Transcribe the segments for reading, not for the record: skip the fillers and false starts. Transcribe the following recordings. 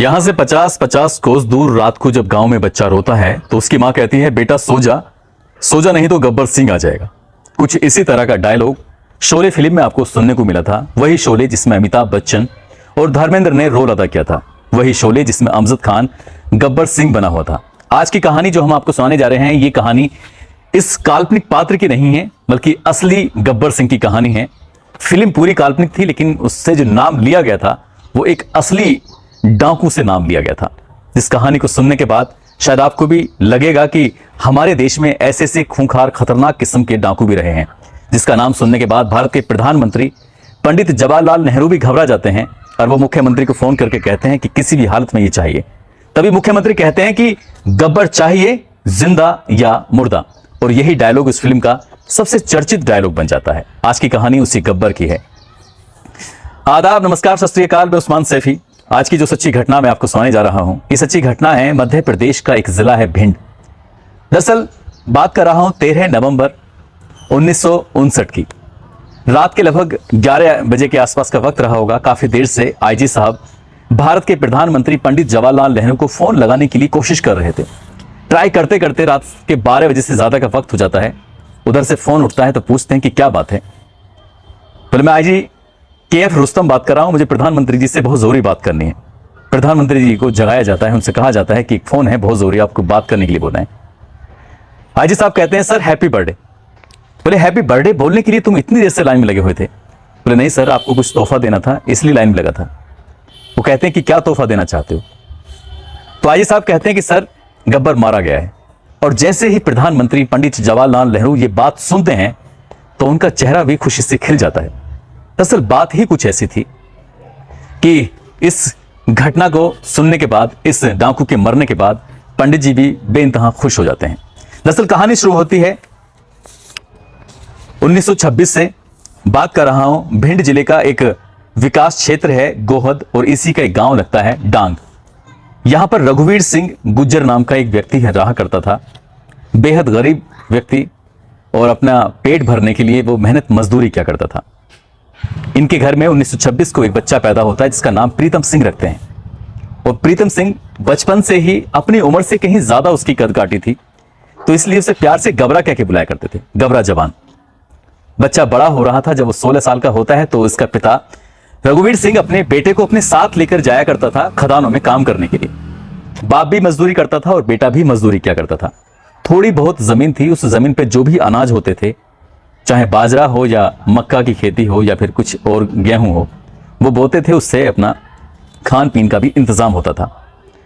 यहां से 50-50 कोस दूर रात को जब गांव में बच्चा रोता है तो उसकी मां कहती है, बेटा सो जा नहीं तो गब्बर सिंह आ जाएगा। कुछ इसी तरह का डायलॉग शोले फिल्म में आपको सुनने को मिला था। वही शोले जिसमें अमिताभ बच्चन और धर्मेंद्र ने रोल अदा किया था। वही शोले जिसमें अमजद खान गब्बर सिंह बना हुआ था। आज की कहानी जो हम आपको सुनाने जा रहे हैं, ये कहानी इस काल्पनिक पात्र की नहीं है, बल्कि असली गब्बर सिंह की कहानी है। फिल्म पूरी काल्पनिक थी, लेकिन उससे जो नाम लिया गया था वो एक असली डाकू से नाम लिया गया था। जिस कहानी को सुनने के बाद शायद आपको भी लगेगा कि हमारे देश में ऐसे ऐसे खूंखार खतरनाक किस्म के डाकू भी रहे हैं, जिसका नाम सुनने के बाद भारत के प्रधानमंत्री पंडित जवाहरलाल नेहरू भी घबरा जाते हैं और वो मुख्यमंत्री को फोन करके कहते हैं कि किसी भी हालत में ये चाहिए। तभी मुख्यमंत्री कहते हैं कि गब्बर चाहिए, जिंदा या मुर्दा। और यही डायलॉग इस फिल्म का सबसे चर्चित डायलॉग बन जाता है। आज की कहानी उसी गब्बर की है। आदाब, नमस्कार, सत श्री अकाल। मैं उस्मान सैफी। आज की जो सच्ची घटना मैं आपको सुनाने जा रहा हूं, ये सच्ची घटना है मध्य प्रदेश का एक जिला है भिंड। दरअसल बात कर रहा हूं 13 नवंबर 1959 की। रात के लगभग 11 बजे के आसपास का वक्त रहा होगा। काफी देर से आईजी साहब भारत के प्रधानमंत्री पंडित जवाहरलाल नेहरू को फोन लगाने के लिए कोशिश कर रहे थे। ट्राई करते करते रात के 12 बजे से ज्यादा का वक्त हो जाता है। उधर से फोन उठता है तो पूछते हैं कि क्या बात है। बोले, मैं आईजी KF रुस्तम बात कर रहा हूं, मुझे प्रधानमंत्री जी से बहुत जरूरी बात करनी है। प्रधानमंत्री जी को जगाया जाता है, उनसे कहा जाता है कि एक फोन है, बहुत जरूरी, आपको बात करने के लिए बोलना है। आईजी साहब कहते हैं, सर हैप्पी बर्थडे। बोले, हैप्पी बर्थडे बोलने के लिए तुम इतनी देर से लाइन में लगे हुए थे? बोले, नहीं सर, आपको कुछ तोहफा देना था, इसलिए लाइन में लगा था। वो कहते हैं कि क्या तोहफा देना चाहते हो? तो आईजी साहब कहते हैं कि सर गब्बर मारा गया है। और जैसे ही प्रधानमंत्री पंडित जवाहरलाल नेहरू ये बात सुनते हैं तो उनका चेहरा भी खुशी से खिल जाता है। दरअसल बात ही कुछ ऐसी थी कि इस घटना को सुनने के बाद, इस डाकू के मरने के बाद पंडित जी भी बेइंतहा खुश हो जाते हैं। दरअसल कहानी शुरू होती है 1926 से। बात कर रहा हूं भिंड जिले का एक विकास क्षेत्र है गोहद, और इसी का एक गांव लगता है डांग। यहां पर रघुवीर सिंह गुज्जर नाम का एक व्यक्ति रहा करता था। बेहद गरीब व्यक्ति, और अपना पेट भरने के लिए वो मेहनत मजदूरी किया करता था। इनके घर में 1926 को एक बच्चा पैदा होता है जिसका नाम प्रीतम सिंह रखते हैं। और प्रीतम सिंह बचपन से ही अपनी उम्र से कहीं ज्यादा उसकी कद काटी थी, तो इसलिए उसे प्यार से गबरा कह के बुलाया करते थे, गबरा जवान। बच्चा बड़ा हो रहा था। जब वो 16 साल का होता है तो इसका पिता रघुवीर सिंह अपने बेटे को अपने साथ लेकर जाया करता था खदानों में काम करने के लिए। बाप भी मजदूरी करता था और बेटा भी मजदूरी किया करता था। थोड़ी बहुत जमीन थी, उस जमीन पे जो भी अनाज होते थे, चाहे बाजरा हो या मक्का की खेती हो या फिर कुछ और गेहूं हो, वो बोते थे। उससे अपना खान पीन का भी इंतजाम होता था।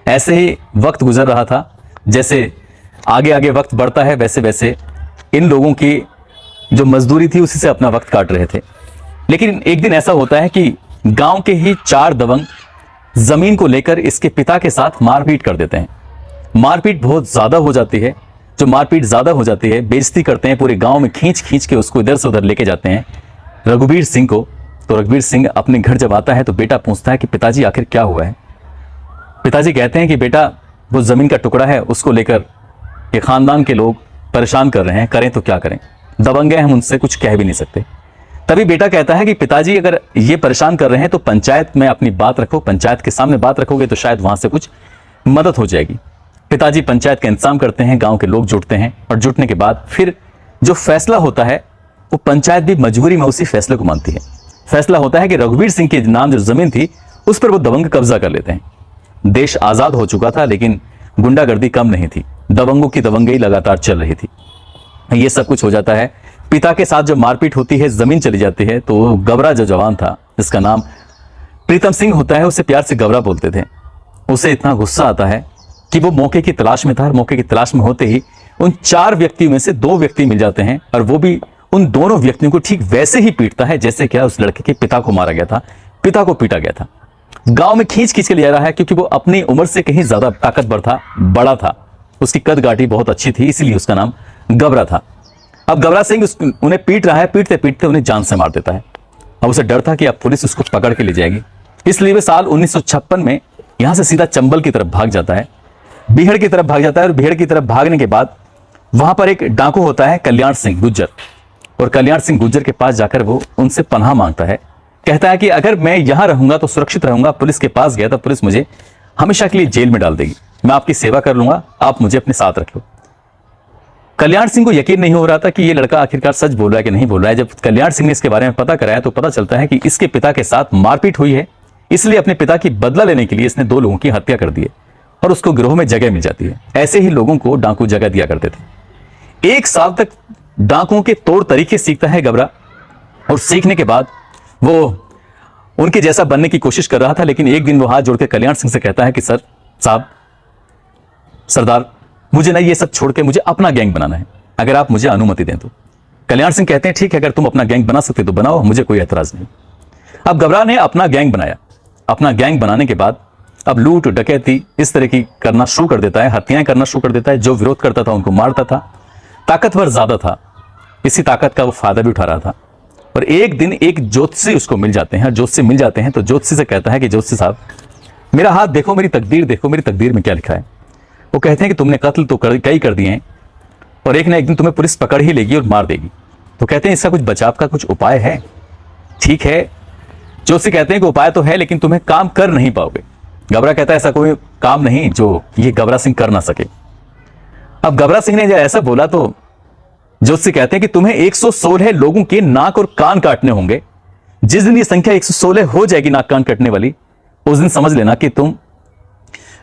ऐसे ही वक्त गुजर रहा था। जैसे आगे आगे वक्त बढ़ता है, वैसे वैसे इन लोगों की जो मजदूरी थी उसी से अपना वक्त काट रहे थे। लेकिन एक दिन ऐसा होता है कि गांव के ही 4 दबंग जमीन को लेकर इसके पिता के साथ मारपीट कर देते हैं। मारपीट बहुत ज्यादा हो जाती है। जो मारपीट ज्यादा हो जाती है, बेइज्जती करते हैं, पूरे गांव में खींच खींच के उसको इधर से उधर लेके जाते हैं रघुवीर सिंह को। तो रघुवीर सिंह अपने घर जब आता है तो बेटा पूछता है कि पिताजी आखिर क्या हुआ है। पिताजी कहते हैं कि बेटा, वो जमीन का टुकड़ा है, उसको लेकर ये खानदान के लोग परेशान कर रहे हैं, करें तो क्या करें, दबंग हैं हम, उनसे कुछ कह भी नहीं सकते। तभी बेटा कहता है कि पिताजी अगर ये परेशान कर रहे हैं तो पंचायत में अपनी बात रखो, पंचायत के सामने बात रखोगे तो शायद वहां से कुछ मदद हो जाएगी। पिताजी पंचायत का इंतजाम करते हैं, गांव के लोग जुटते हैं, और जुटने के बाद फिर जो फैसला होता है वो पंचायत भी मजबूरी में उसी फैसले को मानती है। फैसला होता है कि रघुवीर सिंह के नाम जो जमीन थी उस पर वो दबंग कब्जा कर लेते हैं। देश आजाद हो चुका था, लेकिन गुंडागर्दी कम नहीं थी, दबंगों की दबंगई लगातार चल रही थी। ये सब कुछ हो जाता है। पिता के साथ जब मारपीट होती है, जमीन चली जाती है, तो गबरा जो जवान था जिसका नाम प्रीतम सिंह होता है, उसे प्यार से गबरा बोलते थे। उसे इतना गुस्सा आता है कि वो मौके की तलाश में था, और मौके की तलाश में होते ही उन 4 व्यक्तियों में से 2 व्यक्ति मिल जाते हैं, और वो भी उन दोनों व्यक्तियों को ठीक वैसे ही पीटता है जैसे क्या उस लड़के के पिता को मारा गया था, पिता को पीटा गया था। गांव में खींच खींच के ले जा रहा है क्योंकि वो अपनी उम्र से कहीं ज्यादा ताकतवर था, बड़ा था, उसकी कद गाठी बहुत अच्छी थी, इसीलिए उसका नाम गबरा था। अब गबरा सिंह उन्हें पीट रहा है, पीटते पीटते उन्हें जान से मार देता है। अब उसे डर था कि अब पुलिस उसको पकड़ के ले जाएगी, इसलिए वे साल 1956 में यहां से सीधा चंबल की तरफ भाग जाता है, बिहड़ की तरफ भाग जाता है। और बिहड़ की तरफ भागने के बाद वहां पर एक डाकू होता है कल्याण सिंह गुज्जर, और कल्याण सिंह गुज्जर के पास जाकर वो उनसे पनाह मांगता है। कहता है कि अगर मैं यहां रहूंगा तो सुरक्षित रहूंगा, पुलिस के पास गया तो पुलिस मुझे हमेशा के लिए जेल में डाल देगी, मैं आपकी सेवा कर लूंगा, आप मुझे अपने साथ रख लो। कल्याण सिंह को यकीन नहीं हो रहा था कि ये लड़का आखिरकार सच बोल रहा है कि नहीं बोल रहा है। जब कल्याण सिंह ने इसके बारे में पता कराया तो पता चलता है कि इसके पिता के साथ मारपीट हुई है, इसलिए अपने पिता की बदला लेने के लिए इसने 2 लोगों की हत्या कर दी है और उसको गिरोह में जगह मिल जाती है। ऐसे ही लोगों को डाकू जगह दिया करते थे। 1 साल तक डाकुओं के तौर तरीके सीखता है गबरा, और सीखने के बाद वो उनके जैसा बनने की कोशिश कर रहा था। लेकिन एक दिन वो हाथ जोड़ के कल्याण सिंह से कहता है कि सरदार, मुझे ना ये सब छोड़ के मुझे अपना गैंग बनाना है, अगर आप मुझे अनुमति दें तो। कल्याण सिंह कहते हैं ठीक है, अगर तुम अपना गैंग बना सकते तो बनाओ, मुझे कोई एतराज नहीं। अब गबरा ने अपना गैंग बनाया। अपना गैंग बनाने के बाद अब लूट डकैती इस तरह की करना शुरू कर देता है, हत्याएं करना शुरू कर देता है। जो विरोध करता था उनको मारता था। ताकतवर ज्यादा था, इसी ताकत का वो फायदा भी उठा रहा था। और एक दिन एक ज्योतिषी उसको मिल जाते हैं। ज्योतिषी मिल जाते हैं तो ज्योतिषी से कहता है कि ज्योतिषी साहब, मेरा हाथ देखो, मेरी तकदीर देखो, मेरी तकदीर में क्या लिखा है। वो कहते हैं कि तुमने कत्ल तो कई कर दिए हैं और एक ना एक दिन तुम्हें पुलिस पकड़ ही लेगी और मार देगी। तो कहते हैं इसका कुछ बचाव का कुछ उपाय है? ठीक है, ज्योतिषी कहते हैं कि उपाय तो है, लेकिन तुम्हें काम कर नहीं पाओगे। गबरा कहता है ऐसा कोई काम नहीं जो ये गबरा सिंह कर ना सके। अब गबरा सिंह ने जब ऐसा बोला तो ज्योतिषी कहते हैं कि तुम्हें 116 लोगों के नाक और कान काटने होंगे। जिस दिन ये संख्या 116 हो जाएगी नाक कान काटने वाली, उस दिन समझ लेना कि तुम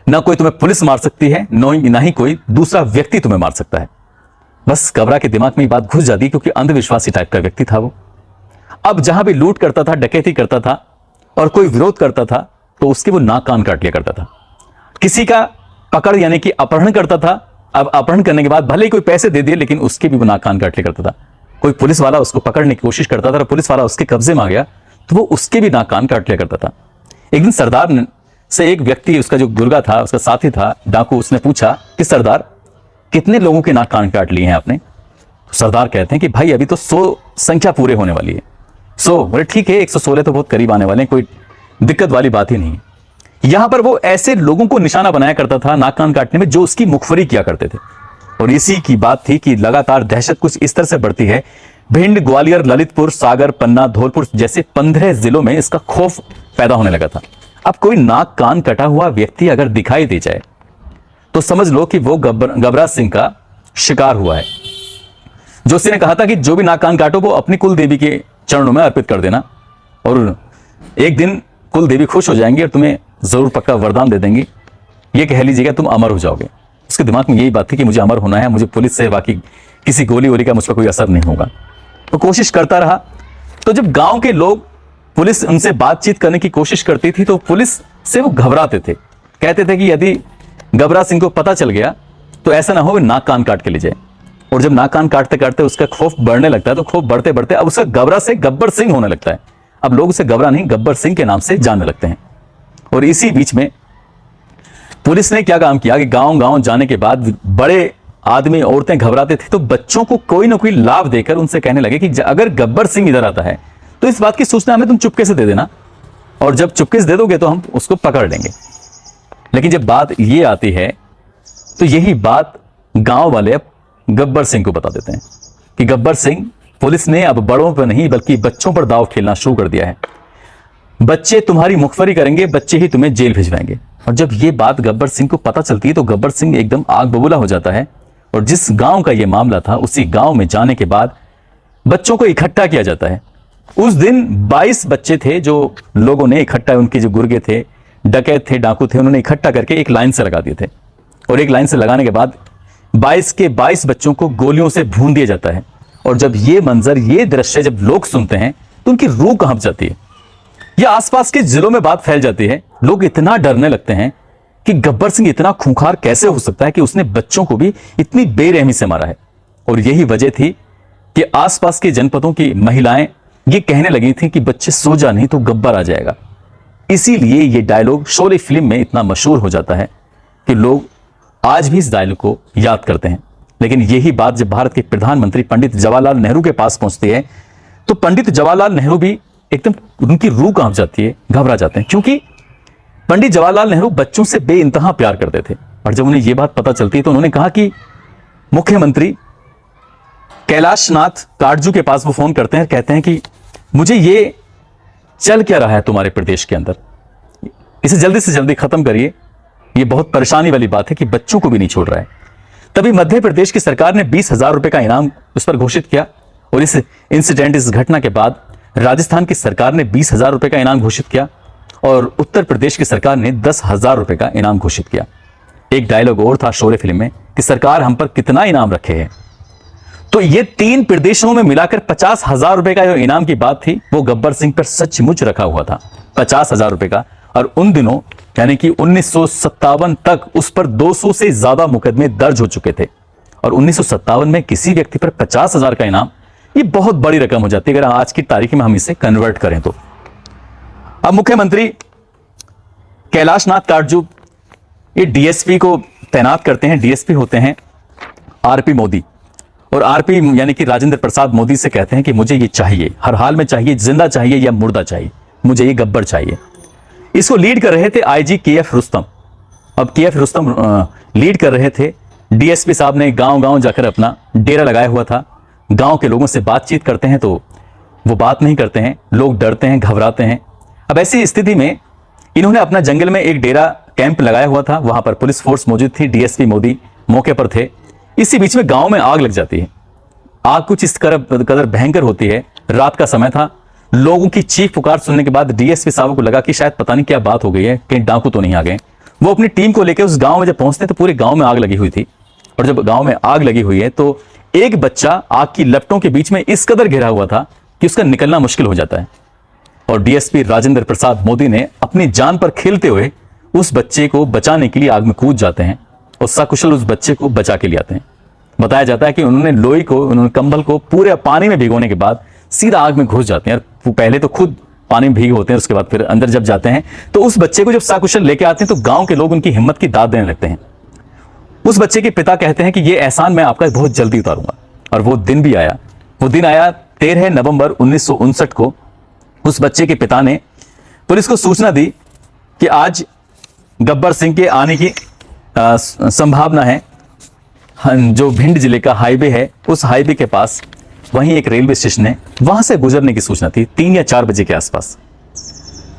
ना कोई तुम्हें पुलिस मार सकती है, ना ही कोई दूसरा व्यक्ति तुम्हें मार सकता है। बस गबरा के दिमाग में ये बात घुस जाती, क्योंकि अंधविश्वासी टाइप का व्यक्ति था वो। अब जहां भी लूट करता था, डकैती करता था और कोई विरोध करता था तो उसके वो नाक कान काट लिया करता था। किसी का पकड़ यानी कि अपहरण करता था, अब अपहरण करने के बाद भले ही कोई पैसे दे दिए, लेकिन उसके भी वो नाक कान काट लिया करता था। कोई पुलिस वाला उसको पकड़ने की कोशिश करता था, पुलिस वाला उसके कब्जे में आ गया तो वो उसके भी नाक कान काट लिया करता था। एक दिन सरदार से एक व्यक्ति, उसका जो गुर्गा था, उसका साथी था डाकू, उसने पूछा कि सरदार, कितने लोगों के नाक कान काट लिए हैं आपने? तो सरदार कहते हैं कि भाई अभी तो 100 संख्या पूरे होने वाली है। 100? बोले ठीक है, 116 तो बहुत करीब आने वाले हैं, कोई दिक्कत वाली बात ही नहीं। यहां पर वो ऐसे लोगों को निशाना बनाया करता था नाक कान काटने में जो उसकी मुखबरी किया करते थे। और इसी की बात थी कि लगातार दहशत कुछ इस तरह से बढ़ती है। भिंड, ग्वालियर, ललितपुर, सागर, पन्ना, धौलपुर जैसे 15 जिलों में इसका खौफ पैदा होने लगा था। अब कोई नाक कान कटा हुआ व्यक्ति अगर दिखाई दे जाए तो समझ लो कि वो गबरा सिंह का शिकार हुआ है। जोशी ने कहा था कि जो भी नाक कान काटो वो अपनी कुल देवी के चरणों में अर्पित कर देना, और एक दिन कुल देवी खुश हो जाएंगी और तुम्हें जरूर पक्का वरदान दे देंगी। ये कह लीजिएगा तुम अमर हो जाओगे। उसके दिमाग में यही बात थी कि मुझे अमर होना है, मुझे पुलिस से बाकी किसी गोली वोली का मुझ पर कोई असर नहीं होगा। तो कोशिश करता रहा। तो जब गांव के लोग, पुलिस उनसे बातचीत करने की कोशिश करती थी तो पुलिस से वो घबराते थे। कहते थे कि यदि गबरा सिंह को पता चल गया तो ऐसा ना हो नाक कान काट के ले जाए। और जब नाक कान काटते काटते उसका खौफ बढ़ने लगता है तो खौफ बढ़ते बढ़ते अब उसका गबरा से गब्बर सिंह होने लगता है। अब लोग उसे गबरा नहीं, गब्बर सिंह के नाम से जानने लगते हैं। और इसी बीच में पुलिस ने क्या काम किया कि गांव गांव जाने के बाद बड़े आदमी औरतें घबराते थे तो बच्चों को कोई ना कोई लाभ देकर उनसे कहने लगे कि अगर गब्बर सिंह इधर आता है तो इस बात की सूचना हमें तुम चुपके से दे देना, और जब चुपके से दे दोगे तो हम उसको पकड़ लेंगे। लेकिन जब बात ये आती है तो यही बात गांव वाले अब गब्बर सिंह को बता देते हैं कि गब्बर सिंह, पुलिस ने अब बड़ों पर नहीं बल्कि बच्चों पर दांव खेलना शुरू कर दिया है। बच्चे तुम्हारी मुखबरी करेंगे, बच्चे ही तुम्हें जेल भिजवाएंगे। और जब ये बात गब्बर सिंह को पता चलती है तो गब्बर सिंह एकदम आग बबूला हो जाता है। और जिस गांव का ये मामला था उसी गांव में जाने के बाद बच्चों को इकट्ठा किया जाता है। उस दिन 22 बच्चे थे जो लोगों ने इकट्ठा, उनके जो गुर्गे थे, डकैत थे, डाकू थे, उन्होंने इकट्ठा करके एक लाइन से लगा दिए थे। और एक लाइन से लगाने के बाद 22 के 22 बच्चों को गोलियों से भून दिया जाता है। और जब ये मंजर, ये दृश्य जब लोग सुनते हैं तो उनकी रूह कांप जाती है। यह आसपास के जिलों में बात फैल जाती है। लोग इतना डरने लगते हैं कि गब्बर सिंह इतना खूंखार कैसे हो सकता है कि उसने बच्चों को भी इतनी बेरहमी से मारा है। और यही वजह थी कि आसपास के जनपदों की महिलाएं ये कहने लगी थी कि बच्चे सो जा नहीं तो गब्बर आ जाएगा। इसीलिए ये डायलॉग शोले फिल्म में इतना मशहूर हो जाता है कि लोग आज भी इस डायलॉग को याद करते हैं। लेकिन यही बात जब भारत के प्रधानमंत्री पंडित जवाहरलाल नेहरू के पास पहुंचती है तो पंडित जवाहरलाल नेहरू भी एकदम, उनकी रूह कांप जाती है, घबरा जाते हैं। क्योंकि पंडित जवाहरलाल नेहरू बच्चों से बेइंतहा प्यार करते थे। और जब उन्हें यह बात पता चलती है तो उन्होंने कहा कि मुख्यमंत्री कैलाशनाथ काटजू के पास वो फोन करते हैं, कहते हैं कि मुझे ये चल क्या रहा है तुम्हारे प्रदेश के अंदर, इसे जल्दी से जल्दी खत्म करिए ये बहुत परेशानी वाली बात है कि बच्चों को भी नहीं छोड़ रहा है। तभी मध्य प्रदेश की सरकार ने 20,000 रुपए का इनाम उस पर घोषित किया और इस घटना के बाद राजस्थान की सरकार ने 20,000 रुपए का इनाम घोषित किया और उत्तर प्रदेश की सरकार ने 10,000 रुपए का इनाम घोषित किया। एक डायलॉग और था शोले फिल्म में कि सरकार हम पर कितना इनाम रखे है। तो ये 3 प्रदेशों में मिलाकर 50,000 रुपए का जो इनाम की बात थी वो गब्बर सिंह पर सचमुच रखा हुआ था, 50,000 रुपए का। और उन दिनों यानी कि 1957 तक उस पर 200 से ज्यादा मुकदमे दर्ज हो चुके थे और 1957 में किसी व्यक्ति पर 50,000 का इनाम, ये बहुत बड़ी रकम हो जाती है अगर आज की तारीख में हम इसे कन्वर्ट करें तो। अब मुख्यमंत्री कैलाशनाथ काटजू ये डीएसपी को तैनात करते हैं। डीएसपी होते हैं आरपी मोदी और आरपी यानी कि राजेंद्र प्रसाद मोदी से कहते हैं कि मुझे ये चाहिए, हर हाल में चाहिए, जिंदा चाहिए या मुर्दा चाहिए, मुझे ये गब्बर चाहिए। इसको लीड कर रहे थे आईजी केएफ रुस्तम। अब केएफ रुस्तम लीड कर रहे थे। डीएसपी साहब ने गांव-गांव जाकर अपना डेरा लगाया हुआ था। गांव के लोगों से बातचीत करते हैं तो वो बात नहीं करते हैं, लोग डरते हैं, घबराते हैं। अब ऐसी स्थिति में इन्होंने अपना जंगल में एक डेरा कैंप लगाया हुआ था, वहां पर पुलिस फोर्स मौजूद थी, डीएसपी मोदी मौके पर थे। इसी बीच में गांव में आग लग जाती है। आग कुछ इस कदर भयंकर होती है, रात का समय था। लोगों की चीख पुकार सुनने के बाद डीएसपी साहब को लगा कि शायद पता नहीं क्या बात हो गई है, कहीं डाकू तो नहीं आ गए। वो अपनी टीम को लेकर उस गांव में जब पहुंचते तो पूरे गांव में आग लगी हुई थी और जब गांव में आग लगी हुई है तो एक बच्चा आग की लपटों के बीच में इस कदर घिरा हुआ था कि उसका निकलना मुश्किल हो जाता है और डीएसपी राजेंद्र प्रसाद मोदी ने अपनी जान पर खेलते हुए उस बच्चे को बचाने के लिए आग में कूद जाते हैं और सकुशल उस बच्चे को बचा के ले आते हैं। बताया जाता है कि उन्होंने लोई को, उन्होंने कंबल को पूरे पानी में भिगोने के बाद सीधा आग में घुस जाते हैं और पहले तो खुद पानी में भीगे होते हैं, उसके बाद फिर अंदर जब जाते हैं तो उस बच्चे को जब सकुशल लेके आते हैं तो गांव के लोग उनकी हिम्मत की दाद देने लगते हैं। उस बच्चे के पिता कहते हैं कि ये एहसान मैं आपका बहुत जल्दी उतारूंगा और वो दिन भी आया। वो दिन आया 13 नवंबर 1959 को। उस बच्चे के पिता ने पुलिस को सूचना दी कि आज गब्बर सिंह के आने की संभावना है। जो भिंड जिले का हाईवे है, उस हाईवे के पास वहीं एक रेलवे स्टेशन है, वहां से गुजरने की सूचना थी 3 या 4 बजे के आसपास।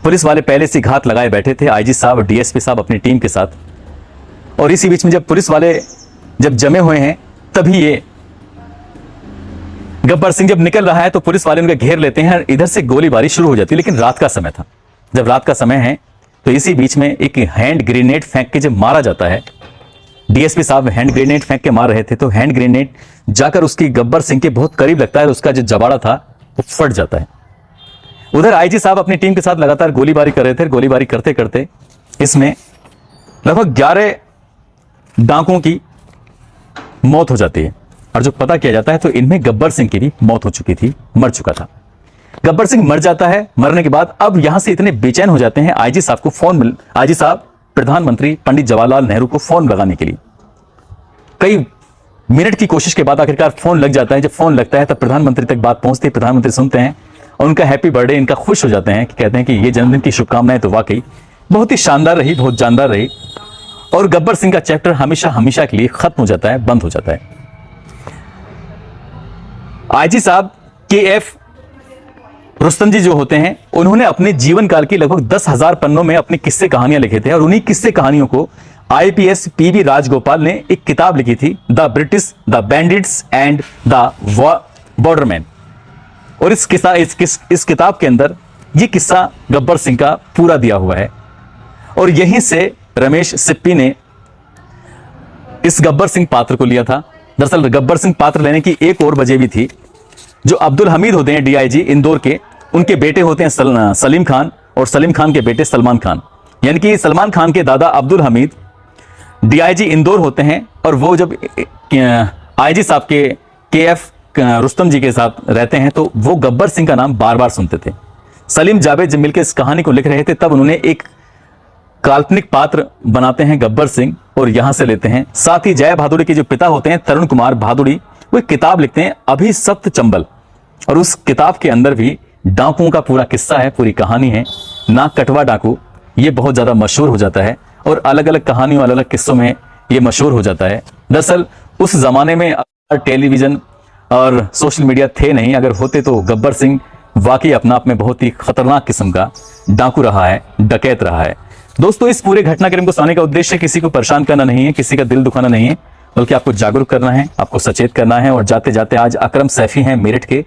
पुलिस वाले पहले से घात लगाए बैठे थे, आईजी साहब और डीएसपी साहब अपनी टीम के साथ। और इसी बीच में जब पुलिस वाले जब जमे हुए हैं तभी ये गब्बर सिंह जब निकल रहा है तो पुलिस वाले उनके घेर लेते हैं। इधर से गोलीबारी शुरू हो जाती है, लेकिन रात का समय था। जब रात का समय है तो इसी बीच में एक हैंड ग्रेनेड फेंक के जब मारा जाता है, डीएसपी साहब हैंड ग्रेनेड फेंक के मार रहे थे तो हैंड ग्रेनेड जाकर उसकी गब्बर सिंह के बहुत करीब लगता है, उसका जो जबाड़ा था वो फट जाता है। उधर आईजी साहब अपनी टीम के साथ लगातार गोलीबारी कर रहे थे। गोलीबारी करते करते इसमें लगभग 11 डाकुओं की मौत हो जाती है और जो पता किया जाता है तो इनमें गब्बर सिंह की भी मौत हो चुकी थी, मर चुका था। गब्बर सिंह मर जाता है। मरने के बाद अब यहां से इतने बेचैन हो जाते हैं, आईजी साहब को फोन आईजी साहब प्रधानमंत्री पंडित जवाहरलाल नेहरू को फोन लगाने के लिए कई मिनट की कोशिश के बाद आखिरकार फोन लग जाता है। जब फोन लगता है तब प्रधानमंत्री तक बात पहुंचती है। प्रधानमंत्री सुनते हैं और उनका हैप्पी बर्थडे, इनका खुश हो जाते हैं कि कहते हैं कि ये जन्मदिन की शुभकामनाएं तो वाकई बहुत ही शानदार रही, बहुत जानदार रही। और गब्बर सिंह का चैप्टर हमेशा हमेशा के लिए खत्म हो जाता है, बंद हो जाता है। आईजी साहब केएफ रुस्तम जी जो होते हैं, उन्होंने अपने जीवन काल की लगभग 10,000 पन्नों में अपनी किस्से कहानियां लिखे थे और उन्हीं किस्से कहानियों को आईपीएस पीवी राजगोपाल ने एक किताब लिखी थी, the British, the bandits and the borderman. और इस किताब के अंदर ये किस्सा गब्बर सिंह का पूरा दिया हुआ है। और यहीं से रमेश सिप्पी ने इस गब्बर सिंह पात्र को लिया था। दरअसल गब्बर सिंह पात्र लेने की एक और वजह भी थी। जो अब्दुल हमीद होते हैं डीआईजी इंदौर के, उनके बेटे होते हैं सलीम खान और सलीम खान के बेटे सलमान खान, यानी कि सलमान खान के दादा अब्दुल हमीद डीआईजी इंदौर होते हैं। और वो जब आईजी साहब के केएफ रुस्तम जी के साथ रहते हैं तो वो गब्बर सिंह का नाम बार बार सुनते थे। सलीम जावेद जब मिलकर इस कहानी को लिख रहे थे तब उन्होंने एक काल्पनिक पात्र बनाते हैं गब्बर सिंह और यहां से लेते हैं। साथ ही जया भादुड़ी के जो पिता होते हैं तरुण कुमार भादुड़ी, वो एक किताब लिखते हैं अभिशप्त चंबल, और उस किताब के अंदर भी डाकुओं का पूरा किस्सा है, पूरी कहानी है। नाक कटवा डाकू ये बहुत ज्यादा मशहूर हो जाता है और अलग अलग कहानियों, अलग अलग किस्सों में ये मशहूर हो जाता है। दरअसल उस जमाने में टेलीविजन और सोशल मीडिया थे नहीं, अगर होते तो गब्बर सिंह वाकई अपना आप में बहुत ही खतरनाक किस्म का डाकू रहा है, डकैत रहा है। दोस्तों, इस पूरे घटनाक्रम को सुनाने का उद्देश्य किसी को परेशान करना नहीं है, किसी का दिल दुखाना नहीं है, बल्कि आपको जागरूक करना है, आपको सचेत करना है। और जाते जाते आज अकरम सैफी हैं मेरठ के,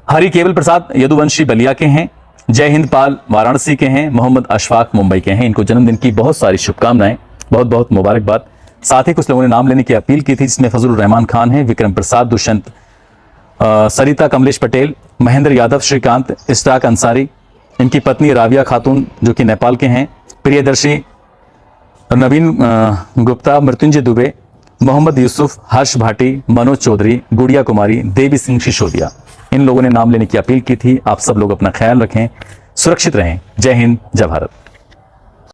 हरि केवल प्रसाद यदुवंशी बलिया के हैं, जय हिंद पाल वाराणसी के हैं, मोहम्मद अशफाक मुंबई के हैं। इनको जन्मदिन की बहुत सारी शुभकामनाएं, बहुत बहुत मुबारकबाद। साथ ही कुछ लोगों ने नाम लेने की अपील की थी, जिसमें फजलुर रहमान खान है, विक्रम प्रसाद, दुष्यंत, सरिता कमलेश पटेल, महेंद्र यादव, श्रीकांत, इस्ताक अंसारी, इनकी पत्नी राविया खातून जो कि नेपाल के हैं, प्रियदर्शी, नवीन गुप्ता, मृत्युंजय दुबे, मोहम्मद यूसुफ, हर्ष भाटी, मनोज चौधरी, गुड़िया कुमारी, देवी सिंह सिसोदिया। इन लोगों ने नाम लेने की अपील की थी। आप सब लोग अपना ख्याल रखें, सुरक्षित रहें। जय हिंद, जय भारत।